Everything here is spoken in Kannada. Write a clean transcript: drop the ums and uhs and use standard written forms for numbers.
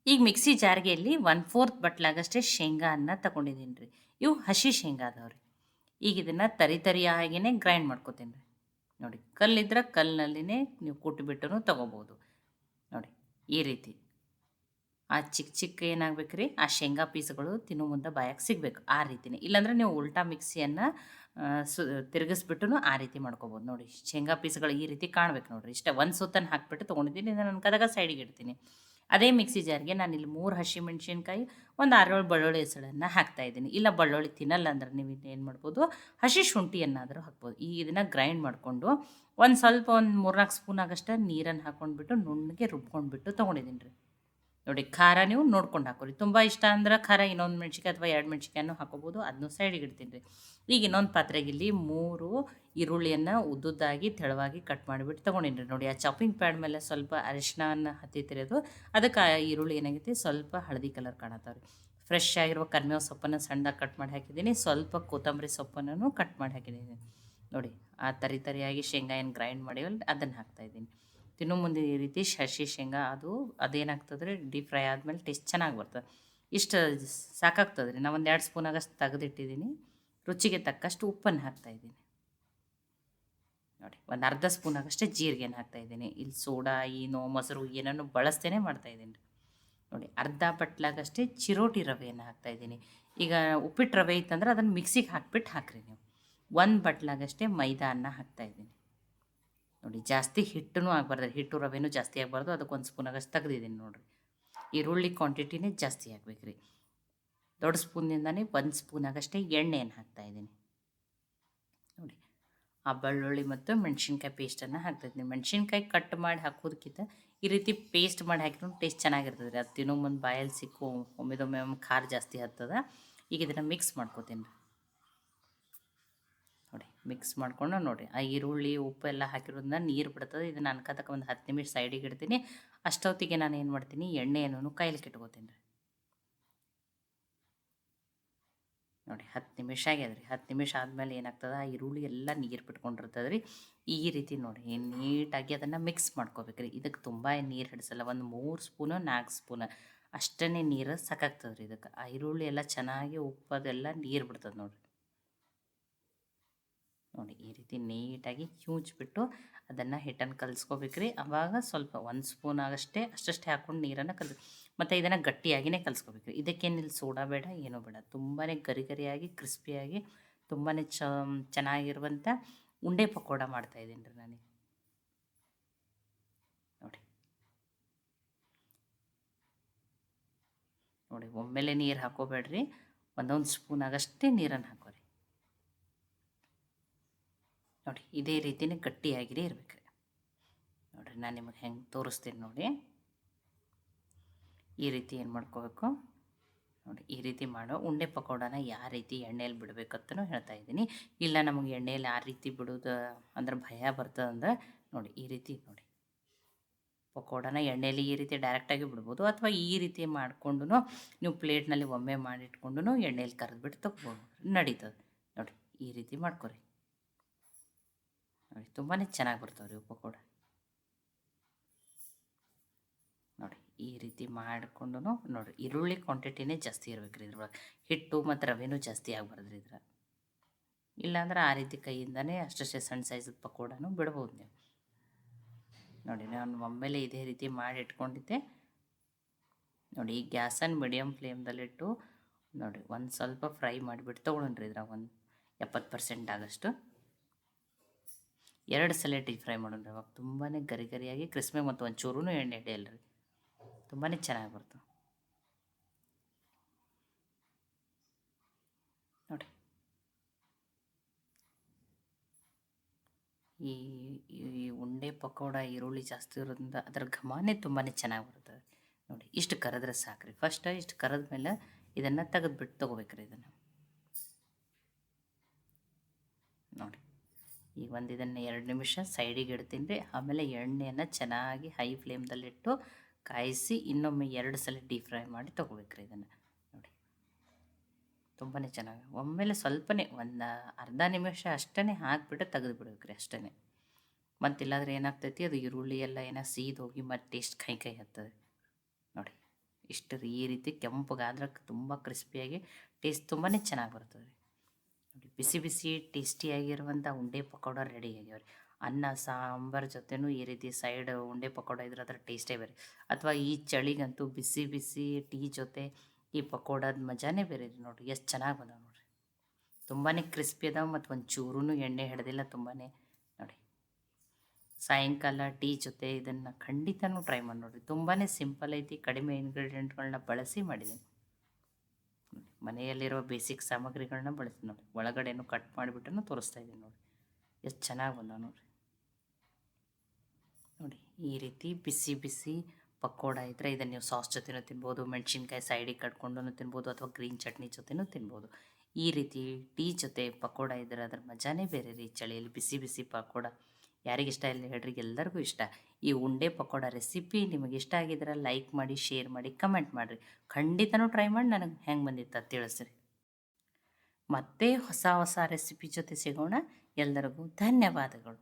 ಈಗ ಮಿಕ್ಸಿ ಜಾರ್ಗೆ ಇಲ್ಲಿ 1/4 ಬಟ್ಲಾಗಷ್ಟೇ ಶೇಂಗಾನ ತಗೊಂಡಿದ್ದೀನಿ ರೀ. ಇವು ಹಸಿ ಶೇಂಗಾ ಅದಾವ್ರಿ. ಈಗ ಇದನ್ನು ತರಿಯಾಗಿಯೇ ಗ್ರೈಂಡ್ ಮಾಡ್ಕೊತೀನಿ ರೀ. ನೋಡಿ, ಕಲ್ಲಿದ್ರೆ ಕಲ್ಲಿನಲ್ಲಿನೇ ನೀವು ಕುಟ್ಬಿಟ್ಟು ತೊಗೋಬೋದು. ನೋಡಿ, ಈ ರೀತಿ ಆ ಚಿಕ್ಕ ಚಿಕ್ಕ ಏನಾಗಬೇಕು ರೀ, ಆ ಶೇಂಗಾ ಪೀಸ್ಗಳು ತಿನ್ನೋ ಮುಂದೆ ಬಾಯಾಗೆ ಸಿಗಬೇಕು ಆ ರೀತಿನೇ. ಇಲ್ಲಾಂದ್ರೆ ನೀವು ಉಲ್ಟಾ ಮಿಕ್ಸಿಯನ್ನು ಸು ತಿರುಗಿಸ್ಬಿಟ್ಟು ಆ ರೀತಿ ಮಾಡ್ಕೊಬೋದು. ನೋಡಿ, ಶೇಂಗಾ ಪೀಸ್ಗಳು ಈ ರೀತಿ ಕಾಣ್ಬೇಕು ನೋಡಿರಿ. ಇಷ್ಟ ಒಂದು ಸುತ್ತನ್ನು ಹಾಕಿಬಿಟ್ಟು ತೊಗೊಂಡಿದ್ದೀನಿ. ಇದನ್ನು ನಾನು ಕದಗ ಸೈಡಿಗೆ ಇಡ್ತೀನಿ. ಅದೇ ಮಿಕ್ಸಿ ಜಾರ್ಗೆ ನಾನಿಲ್ಲಿ 3 ಹಸಿಮೆಣ್ಸಿನ್ಕಾಯಿ, ಒಂದು 6-7 ಬೆಳ್ಳುಳ್ಳಿ ಹೆಸಳನ್ನು ಹಾಕ್ತಾಯಿದ್ದೀನಿ. ಇಲ್ಲ ಬೆಳ್ಳುಳ್ಳಿ ತಿನ್ನಲ್ಲ ಅಂದ್ರೆ ನೀವು ಏನು ಮಾಡ್ಬೋದು, ಹಸಿ ಶುಂಠಿಯನ್ನಾದರೂ ಹಾಕ್ಬೋದು. ಈಗ ಇದನ್ನು ಗ್ರೈಂಡ್ ಮಾಡಿಕೊಂಡು ಒಂದು ಸ್ವಲ್ಪ ಒಂದು 3-4 ಸ್ಪೂನ್ ಆಗಷ್ಟು ನೀರನ್ನು ಹಾಕ್ಕೊಂಡ್ಬಿಟ್ಟು ನುಣ್ಣಗೆ ರುಬ್ಕೊಂಡ್ಬಿಟ್ಟು ತೊಗೊಂಡಿದ್ದೀನಿ ರೀ. ನೋಡಿ, ಖಾರ ನೀವು ನೋಡ್ಕೊಂಡು ಹಾಕೋರಿ. ತುಂಬ ಇಷ್ಟ ಅಂದ್ರೆ ಖಾರ ಇನ್ನೊಂದು ಮೆಣ್ಸಿನ್ಕಾಯಿ ಅಥವಾ 2 ಮೆಣ್ಸಿನ್ಕಾಯನ್ನು ಹಾಕೋಬೋದು. ಅದನ್ನು ಸೈಡಿಗೆ ಇಡ್ತೀನಿ ರೀ. ಈಗ ಇನ್ನೊಂದು ಪಾತ್ರೆಗೆ ಇಲ್ಲಿ 3 ಈರುಳ್ಳಿಯನ್ನು ಉದ್ದುದ್ದಾಗಿ ತೆಳುವಾಗಿ ಕಟ್ ಮಾಡಿಬಿಟ್ಟು ತೊಗೊಂಡಿನಿ ರೀ. ನೋಡಿ, ಆ ಚಾಪಿಂಗ್ ಪ್ಯಾಡ್ ಮೇಲೆ ಸ್ವಲ್ಪ ಅರಿಶಿಣವನ್ನು ಹತ್ತಿತಿರೋದು, ಅದಕ್ಕೆ ಆ ಈರುಳ್ಳಿ ಏನಾಗೈತಿ ಸ್ವಲ್ಪ ಹಳದಿ ಕಲರ್ ಕಾಣತ್ತಾವ ರೀ. ಫ್ರೆಶ್ ಆಗಿರುವ ಕರಿಬೇವು ಸೊಪ್ಪನ್ನು ಸಣ್ಣದಾಗಿ ಕಟ್ ಮಾಡಿ ಹಾಕಿದ್ದೀನಿ. ಸ್ವಲ್ಪ ಕೊತ್ತಂಬರಿ ಸೊಪ್ಪನ್ನು ಕಟ್ ಮಾಡಿ ಹಾಕಿದ್ದೀನಿ. ನೋಡಿ, ಆ ತರಿಯಾಗಿ ಶೇಂಗಾ ಏನು ಗ್ರೈಂಡ್ ಮಾಡಿವಲ್ಲ ಅದನ್ನು ಹಾಕ್ತಾಯಿದ್ದೀನಿ. ತಿನ್ನೋ ಮುಂದೆ ಈ ರೀತಿ ಹಸಿ ಶೇಂಗಾ ಅದೇನಾಗ್ತದೆ ರೀ, ಡೀಪ್ ಫ್ರೈ ಆದಮೇಲೆ ಟೇಸ್ಟ್ ಚೆನ್ನಾಗಿ ಬರ್ತದೆ. ಇಷ್ಟು ಸಾಕಾಗ್ತದೆ ರೀ. ನಾನು ಒಂದು 2 ಸ್ಪೂನ್ ಆಗಷ್ಟು ತೆಗೆದಿಟ್ಟಿದ್ದೀನಿ. ರುಚಿಗೆ ತಕ್ಕಷ್ಟು ಉಪ್ಪನ್ನು ಹಾಕ್ತಾಯಿದ್ದೀನಿ. ನೋಡಿ, ಒಂದು ಅರ್ಧ ಸ್ಪೂನ್ ಆಗಷ್ಟೇ ಜೀರಿಗೆನ ಹಾಕ್ತಾಯಿದ್ದೀನಿ. ಇಲ್ಲಿ ಸೋಡಾ ಮೊಸರು ಏನನ್ನು ಬಳಸ್ತೇನೆ ಮಾಡ್ತಾಯಿದ್ದೀನಿ ರೀ. ನೋಡಿ, ಅರ್ಧ ಬಟ್ಲಾಗಷ್ಟೇ ಚಿರೋಟಿ ರವೆಯನ್ನು ಹಾಕ್ತಾಯಿದ್ದೀನಿ. ಈಗ ಉಪ್ಪಿಟ್ಟು ರವೆ ಇತ್ತಂದ್ರೆ ಅದನ್ನು ಮಿಕ್ಸಿಗೆ ಹಾಕ್ಬಿಟ್ಟು ಹಾಕ್ರಿ ನೀವು. 1 ಬಟ್ಲಾಗಷ್ಟೇ ಮೈದಾನ ಹಾಕ್ತಾಯಿದ್ದೀನಿ. ನೋಡಿ, ಜಾಸ್ತಿ ಹಿಟ್ಟೂ ಆಗಬಾರ್ದು, ಹಿಟ್ಟು ರವೆನೂ ಜಾಸ್ತಿ ಆಗಬಾರ್ದು. ಅದಕ್ಕೆ 1 ಸ್ಪೂನ್ ಆಗಷ್ಟು ತೆಗೆದಿದ್ದೀನಿ ನೋಡಿರಿ. ಈರುಳ್ಳಿ ಕ್ವಾಂಟಿಟಿನೇ ಜಾಸ್ತಿ ಆಗ್ಬೇಕು ರೀ. ದೊಡ್ಡ ಸ್ಪೂನಿಂದನೇ 1 ಸ್ಪೂನ್ ಆಗಷ್ಟೇ ಎಣ್ಣೆಯನ್ನು ಹಾಕ್ತಾಯಿದ್ದೀನಿ. ನೋಡಿ, ಆ ಬೆಳ್ಳುಳ್ಳಿ ಮತ್ತು ಮೆಣಸಿನ್ಕಾಯಿ ಪೇಸ್ಟನ್ನು ಹಾಕ್ತಾಯಿದ್ದೀನಿ. ಮೆಣಸಿನ್ಕಾಯಿ ಕಟ್ ಮಾಡಿ ಹಾಕೋದಕ್ಕಿಂತ ಈ ರೀತಿ ಪೇಸ್ಟ್ ಮಾಡಿ ಹಾಕಿದ್ರು ಟೇಸ್ಟ್ ಚೆನ್ನಾಗಿರ್ತದೆ ರೀ. ಅದು ತಿನ್ನೋ ಮುಂದೆ ಬಾಯಲ್ಲಿ ಸಿಕ್ಕು ಒಮ್ಮೆದೊಮ್ಮೆ ಖಾರ ಜಾಸ್ತಿ ಹತ್ತದ. ಈಗ ಇದನ್ನು ಮಿಕ್ಸ್ ಮಾಡ್ಕೋತೀನಿ ರೀ. ನೋಡಿ, ಮಿಕ್ಸ್ ಮಾಡ್ಕೊಂಡು ನೋಡಿ, ಆ ಈರುಳ್ಳಿ ಉಪ್ಪು ಎಲ್ಲ ಹಾಕಿರೋದನ್ನ ನೀರು ಬಿಡ್ತದೆ. ಇದನ್ನು ಅನ್ಕೋತಕ್ಕ ಒಂದು 10 ನಿಮಿಷ ಸೈಡಿಗೆ ಇಡ್ತೀನಿ. ಅಷ್ಟೊತ್ತಿಗೆ ನಾನು ಏನು ಮಾಡ್ತೀನಿ, ಎಣ್ಣೆಯನ್ನು ಕೈಲಿಕ್ಕೆ ಇಟ್ಕೋತೀನಿ ರೀ. ನೋಡಿ, 10 ನಿಮಿಷ ಆಗ್ಯದ ರೀ. 10 ನಿಮಿಷ ಆದಮೇಲೆ ಏನಾಗ್ತದೆ, ಆ ಈರುಳ್ಳಿ ಎಲ್ಲ ನೀರು ಬಿಟ್ಕೊಂಡಿರ್ತದೆ ರೀ. ಈ ರೀತಿ ನೋಡಿ ನೀಟಾಗಿ ಅದನ್ನು ಮಿಕ್ಸ್ ಮಾಡ್ಕೋಬೇಕು ರೀ. ಇದಕ್ಕೆ ತುಂಬ ನೀರು ಹಿಡಿಸಲ್ಲ, ಒಂದು 3 ಸ್ಪೂನು 4 ಸ್ಪೂನ್ ಅಷ್ಟೇ ನೀರು ಸಾಕಾಗ್ತದೆ ರೀ. ಇದಕ್ಕೆ ಆ ಈರುಳ್ಳಿ ಎಲ್ಲ ಚೆನ್ನಾಗಿ ಉಪ್ಪದೆಲ್ಲ ನೀರು ಬಿಡ್ತದೆ ನೋಡಿರಿ. ನೋಡಿ, ಈ ರೀತಿ ನೀಟಾಗಿ ಹ್ಯೂಜ್ಬಿಟ್ಟು ಅದನ್ನು ಹಿಟ್ಟನ್ನು ಕಲಿಸ್ಕೋಬೇಕು ರೀ. ಆವಾಗ ಸ್ವಲ್ಪ 1 ಸ್ಪೂನ್ ಅಷ್ಟೇ ಹಾಕ್ಕೊಂಡು ನೀರನ್ನು ಮತ್ತು ಇದನ್ನು ಗಟ್ಟಿಯಾಗಿಯೇ ಕಲಿಸ್ಕೋಬೇಕು ರೀ. ಇದಕ್ಕೇನಿಲ್ಲ ಸೋಡಾ ಬೇಡ, ಏನೂ ಬೇಡ. ತುಂಬಾ ಗರಿಯಾಗಿ ಕ್ರಿಸ್ಪಿಯಾಗಿ ತುಂಬಾ ಚೆನ್ನಾಗಿರುವಂಥ ಉಂಡೆ ಪಕೋಡ ಮಾಡ್ತಾಯಿದ್ದೀನಿ ರೀ ನಾನು. ನೋಡಿ, ಒಮ್ಮೆಲೆ ನೀರು ಹಾಕೋಬೇಡ್ರಿ, ಒಂದೊಂದು ಸ್ಪೂನ್ ಆಗಷ್ಟೇ ನೀರನ್ನು ಹಾಕೋರಿ. ನೋಡಿ, ಇದೇ ರೀತಿಯೇ ಗಟ್ಟಿಯಾಗಿಯೇ ಇರಬೇಕು ರೀ. ನೋಡಿರಿ, ನಾನು ನಿಮಗೆ ಹೆಂಗೆ ತೋರಿಸ್ತೀನಿ ನೋಡಿ. ಈ ರೀತಿ ಏನು ಮಾಡ್ಕೋಬೇಕು ನೋಡಿ, ಈ ರೀತಿ ಮಾಡೋ ಉಂಡೆ ಪಕೋಡನ ಯಾವ ರೀತಿ ಎಣ್ಣೆಯಲ್ಲಿ ಬಿಡಬೇಕಂತನೂ ಹೇಳ್ತಾ ಇದ್ದೀನಿ. ಇಲ್ಲ ನಮಗೆ ಎಣ್ಣೆಯಲ್ಲಿ ಆ ರೀತಿ ಬಿಡೋದು ಅಂದ್ರೆ ಭಯ ಬರ್ತದಂದ್ರೆ ನೋಡಿ, ಈ ರೀತಿ ನೋಡಿ ಪಕೋಡನ ಎಣ್ಣೆಯಲ್ಲಿ ಈ ರೀತಿ ಡೈರೆಕ್ಟಾಗಿ ಬಿಡ್ಬೋದು, ಅಥವಾ ಈ ರೀತಿ ಮಾಡಿಕೊಂಡು ನೀವು ಪ್ಲೇಟ್ನಲ್ಲಿ ಒಮ್ಮೆ ಮಾಡಿಟ್ಕೊಂಡು ಎಣ್ಣೆಯಲ್ಲಿ ಕರೆದ್ಬಿಟ್ಟು ತಗೋಬೋದು, ನಡೀತದೆ. ನೋಡಿ, ಈ ರೀತಿ ಮಾಡ್ಕೊರಿ. ನೋಡಿ, ತುಂಬಾ ಚೆನ್ನಾಗಿ ಬರ್ತಾವೆ ರೀ ಪಕೋಡ. ನೋಡಿ, ಈ ರೀತಿ ಮಾಡಿಕೊಂಡು ನೋಡಿ, ಈರುಳ್ಳಿ ಕ್ವಾಂಟಿಟಿನೇ ಜಾಸ್ತಿ ಇರ್ಬೇಕು ರೀ ಇದ್ರೊಳಗೆ. ಹಿಟ್ಟು ಮತ್ತು ರವೆನೂ ಜಾಸ್ತಿ ಆಗಬಾರ್ದು ರೀ ಇದ್ರ. ಇಲ್ಲಾಂದ್ರೆ ಆ ರೀತಿ ಕೈಯಿಂದನೇ ಅಷ್ಟೇ ಸಣ್ಣ ಸೈಜದ ಪಕೋಡನೂ ಬಿಡ್ಬೋದು ನೀವು. ನೋಡಿ, ನಾನು ಒಮ್ಮೆಲೆ ಇದೇ ರೀತಿ ಮಾಡಿ ಇಟ್ಕೊಂಡಿದ್ದೆ. ನೋಡಿ, ಈ ಗ್ಯಾಸನ್ನು ಮೀಡಿಯಮ್ ಫ್ಲೇಮ್ದಲ್ಲಿಟ್ಟು ನೋಡಿ ಒಂದು ಸ್ವಲ್ಪ ಫ್ರೈ ಮಾಡಿಬಿಟ್ಟು ತೊಗೊಳ್ರಿ. ಇದ್ರಾಗ ಒಂದು 70% ಆಗಷ್ಟು 2 ಸಲ ಡೀಪ್ ಫ್ರೈ ಮಾಡೋಣ. ಅವಾಗ ತುಂಬಾ ಗರಿಯಾಗಿ ಕ್ರಿಸ್ಪಿ ಮತ್ತು ಒಂಚೂರೂ ಎಣ್ಣೆ ಹಿಡಿಯಲ್ಲ ರೀ. ತುಂಬಾ ಚೆನ್ನಾಗಿ ಬರ್ತವೆ ನೋಡಿ. ಈ ಉಂಡೆ ಪಕೋಡ ಈರುಳ್ಳಿ ಜಾಸ್ತಿ ಇರೋದ್ರಿಂದ ಅದರ ಘಮನೇ ತುಂಬಾ ಚೆನ್ನಾಗಿ ಬರ್ತದೆ ನೋಡಿ. ಇಷ್ಟು ಕರೆದ್ರೆ ಸಾಕ್ರಿ. ಫಸ್ಟ್ ಇಷ್ಟು ಕರೆದ ಮೇಲೆ ಇದನ್ನು ತೆಗೆದುಬಿಟ್ಟು ತೊಗೋಬೇಕ್ರಿ. ಇದನ್ನು ನೋಡಿ, ಈಗ ಇದನ್ನು 2 ನಿಮಿಷ ಸೈಡಿಗೆ ಇಡ್ತೀನಿ ರೀ. ಆಮೇಲೆ ಎಣ್ಣೆಯನ್ನು ಚೆನ್ನಾಗಿ ಹೈ ಫ್ಲೇಮ್ದಲ್ಲಿಟ್ಟು ಕಾಯಿಸಿ ಇನ್ನೊಮ್ಮೆ 2 ಸಲ ಡೀಪ್ ಫ್ರೈ ಮಾಡಿ ತೊಗೋಬೇಕ್ರಿ ಇದನ್ನು. ನೋಡಿ, ತುಂಬಾ ಚೆನ್ನಾಗಿ ಒಮ್ಮೆಲೆ ಸ್ವಲ್ಪನೇ ಒಂದು ಅರ್ಧ ನಿಮಿಷ ಅಷ್ಟೇ ಹಾಕಿಬಿಟ್ಟು ತೆಗೆದು ಬಿಡ್ಬೇಕ್ರಿ ಅಷ್ಟೇ. ಮತ್ತಿಲ್ಲಾಂದ್ರೆ ಏನಾಗ್ತೈತಿ, ಅದು ಈರುಳ್ಳಿ ಎಲ್ಲ ಏನೋ ಸೀದೋಗಿ ಮತ್ತು ಟೇಸ್ಟ್ ಕೈ ಹತ್ತದ ನೋಡಿ. ಇಷ್ಟು ಈ ರೀತಿ ಕೆಂಪಗಾದ್ರೆ ತುಂಬ ಕ್ರಿಸ್ಪಿಯಾಗಿ ಟೇಸ್ಟ್ ತುಂಬಾ ಚೆನ್ನಾಗಿ ಬರ್ತದೆ ರೀ. ನೋಡಿ ಬಿಸಿ ಬಿಸಿ ಟೇಸ್ಟಿಯಾಗಿರುವಂಥ ಉಂಡೆ ಪಕೋಡ ರೆಡಿ ಆಗ್ಯಾವ ರೀ. ಅನ್ನ ಸಾಂಬಾರು ಜೊತೆನೂ ಈ ರೀತಿ ಸೈಡ್ ಉಂಡೆ ಪಕೋಡ ಇದ್ರೆ ಅದರ ಟೇಸ್ಟೇ ಬೇರೆ. ಅಥವಾ ಈ ಚಳಿಗಂತೂ ಬಿಸಿ ಬಿಸಿ ಟೀ ಜೊತೆ ಈ ಪಕೋಡದ ಮಜಾನೇ ಬೇರೆ ರೀ. ನೋಡಿರಿ ಎಷ್ಟು ಚೆನ್ನಾಗಿ ಬಂದಾವ ನೋಡಿರಿ. ತುಂಬಾ ಕ್ರಿಸ್ಪಿ ಅದಾವೆ ಮತ್ತು ಒಂದು ಚೂರೂ ಎಣ್ಣೆ ಹಿಡ್ದಿಲ್ಲ. ತುಂಬಾ ನೋಡಿ ಸಾಯಂಕಾಲ ಟೀ ಜೊತೆ ಇದನ್ನು ಖಂಡಿತನೂ ಟ್ರೈ ಮಾಡಿ ನೋಡಿರಿ. ತುಂಬಾ ಸಿಂಪಲ್ ಐತಿ. ಕಡಿಮೆ ಇಂಗ್ರೀಡಿಯೆಂಟ್ಗಳನ್ನ ಬಳಸಿ ಮಾಡಿದ್ದೀನಿ. ಮನೆಯಲ್ಲಿರೋ ಬೇಸಿಕ್ ಸಾಮಗ್ರಿಗಳನ್ನ ಬಳಸಿ ನೋಡಿ. ಒಳಗಡೆನೂ ಕಟ್ ಮಾಡಿಬಿಟ್ಟು ತೋರಿಸ್ತಾ ಇದ್ದೀನಿ ನೋಡಿ. ಎಷ್ಟು ಚೆನ್ನಾಗಿ ಬಂದಾವ ನೋಡಿರಿ. ನೋಡಿ ಈ ರೀತಿ ಬಿಸಿ ಬಿಸಿ ಪಕೋಡ ಇದ್ದರೆ ಇದನ್ನು ನೀವು ಸಾಸ್ ಜೊತೆನೂ ತಿನ್ಬೋದು, ಮೆಣಸಿನ್ಕಾಯಿ ಸೈಡಿಗೆ ಕಟ್ಕೊಂಡು ತಿನ್ಬೋದು, ಅಥವಾ ಗ್ರೀನ್ ಚಟ್ನಿ ಜೊತೆನೂ ತಿನ್ಬೋದು. ಈ ರೀತಿ ಟೀ ಜೊತೆ ಪಕೋಡ ಇದ್ದರೆ ಅದ್ರ ಮಜಾನೇ ಬೇರೆ ರೀ. ಚಳಿಯಲ್ಲಿ ಬಿಸಿ ಬಿಸಿ ಪಕೋಡ ಯಾರಿಗಿಷ್ಟ ಇಲ್ಲ ಹೇಳ್ರಿ, ಎಲ್ಲರಿಗೂ ಇಷ್ಟ. ಈ ಉಂಡೆ ಪಕೋಡ ರೆಸಿಪಿ ನಿಮಗೆ ಇಷ್ಟ ಆಗಿದ್ರೆ ಲೈಕ್ ಮಾಡಿ, ಶೇರ್ ಮಾಡಿ, ಕಮೆಂಟ್ ಮಾಡಿರಿ. ಖಂಡಿತನೂ ಟ್ರೈ ಮಾಡಿ ನನಗೆ ಹೆಂಗೆ ಬಂದಿತ್ತು ಅಂತ ತಿಳಿಸ್ರಿ. ಮತ್ತೆ ಹೊಸ ಹೊಸ ರೆಸಿಪಿ ಜೊತೆ ಸಿಗೋಣ. ಎಲ್ಲರಿಗೂ ಧನ್ಯವಾದಗಳು.